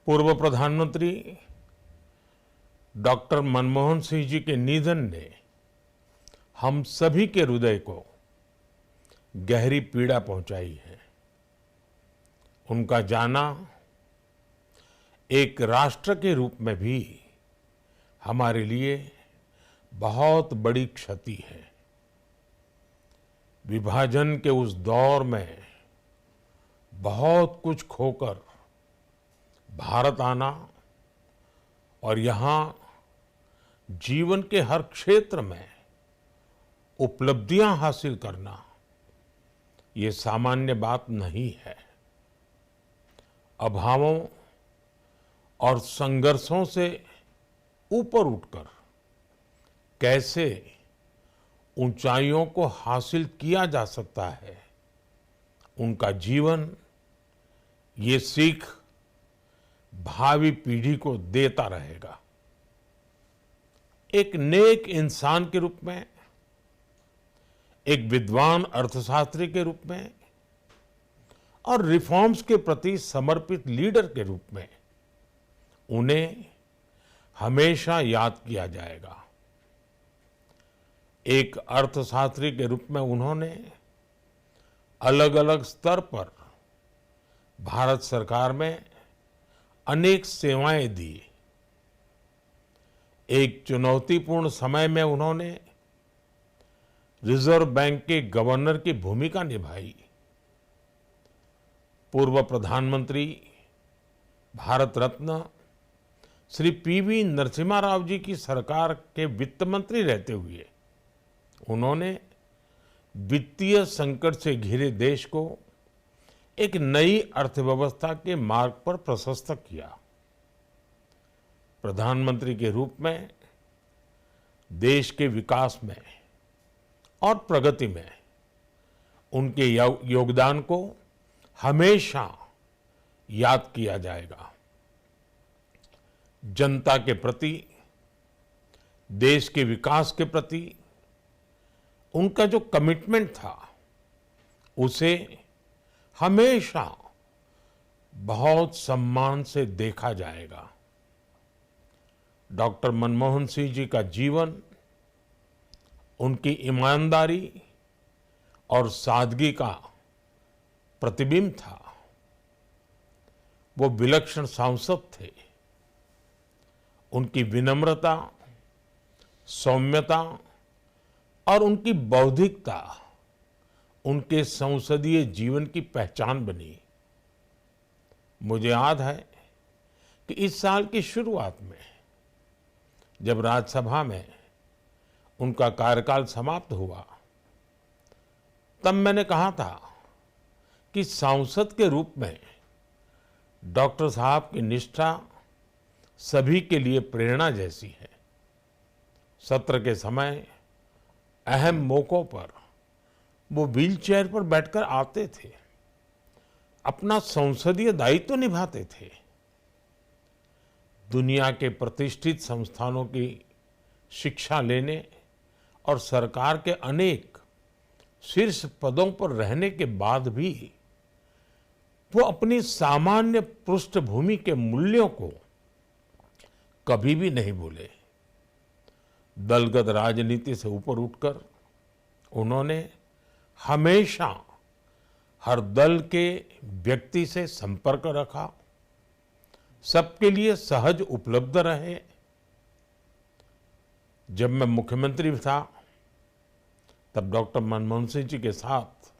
पूर्व प्रधानमंत्री डॉक्टर मनमोहन सिंह जी के निधन ने हम सभी के हृदय को गहरी पीड़ा पहुंचाई है। उनका जाना एक राष्ट्र के रूप में भी हमारे लिए बहुत बड़ी क्षति है। विभाजन के उस दौर में बहुत कुछ खोकर भारत आना और यहाँ जीवन के हर क्षेत्र में उपलब्धियां हासिल करना ये सामान्य बात नहीं है। अभावों और संघर्षों से ऊपर उठकर कैसे ऊंचाइयों को हासिल किया जा सकता है, उनका जीवन ये सीख भावी पीढ़ी को देता रहेगा। एक नेक इंसान के रूप में, एक विद्वान अर्थशास्त्री के रूप में और रिफॉर्म्स के प्रति समर्पित लीडर के रूप में उन्हें हमेशा याद किया जाएगा। एक अर्थशास्त्री के रूप में उन्होंने अलग अलग स्तर पर भारत सरकार में अनेक सेवाएं दी। एक चुनौतीपूर्ण समय में उन्होंने रिजर्व बैंक के गवर्नर की भूमिका निभाई। पूर्व प्रधानमंत्री भारत रत्न श्री पीवी नरसिम्हा राव जी की सरकार के वित्त मंत्री रहते हुए उन्होंने वित्तीय संकट से घिरे देश को एक नई अर्थव्यवस्था के मार्ग पर प्रशस्त किया। प्रधानमंत्री के रूप में देश के विकास में और प्रगति में उनके योगदान को हमेशा याद किया जाएगा। जनता के प्रति, देश के विकास के प्रति उनका जो कमिटमेंट था उसे हमेशा बहुत सम्मान से देखा जाएगा। डॉक्टर मनमोहन सिंह जी का जीवन उनकी ईमानदारी और सादगी का प्रतिबिंब था। वो विलक्षण सांसद थे। उनकी विनम्रता, सौम्यता और उनकी बौद्धिकता उनके संसदीय जीवन की पहचान बनी। मुझे याद है कि इस साल की शुरुआत में जब राज्यसभा में उनका कार्यकाल समाप्त हुआ, तब मैंने कहा था कि सांसद के रूप में डॉक्टर साहब की निष्ठा सभी के लिए प्रेरणा जैसी है। सत्र के समय अहम मौकों पर वो व्हीलचेयर पर बैठकर आते थे, अपना संसदीय दायित्व निभाते थे। दुनिया के प्रतिष्ठित संस्थानों की शिक्षा लेने और सरकार के अनेक शीर्ष पदों पर रहने के बाद भी वो अपनी सामान्य पृष्ठभूमि के मूल्यों को कभी भी नहीं भूले। दलगत राजनीति से ऊपर उठकर उन्होंने हमेशा हर दल के व्यक्ति से संपर्क रखा, सबके लिए सहज उपलब्ध रहे। जब मैं मुख्यमंत्री था तब डॉक्टर मनमोहन सिंह जी के साथ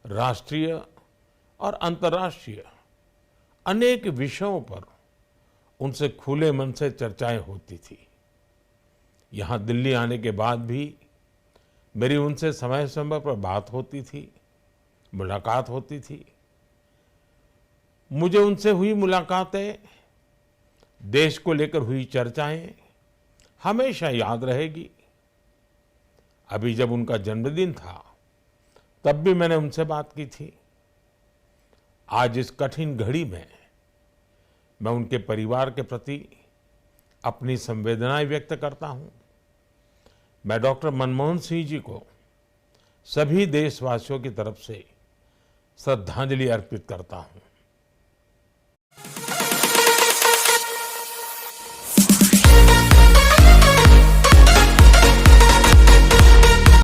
राष्ट्रीय और अंतर्राष्ट्रीय अनेक विषयों पर उनसे खुले मन से चर्चाएं होती थी। यहाँ दिल्ली आने के बाद भी मेरी उनसे समय समय पर बात होती थी, मुलाकात होती थी। मुझे उनसे हुई मुलाकातें, देश को लेकर हुई चर्चाएं हमेशा याद रहेगी। अभी जब उनका जन्मदिन था तब भी मैंने उनसे बात की थी। आज इस कठिन घड़ी में मैं उनके परिवार के प्रति अपनी संवेदनाएं व्यक्त करता हूं। मैं डॉक्टर मनमोहन सिंह जी को सभी देशवासियों की तरफ से श्रद्धांजलि अर्पित करता हूं।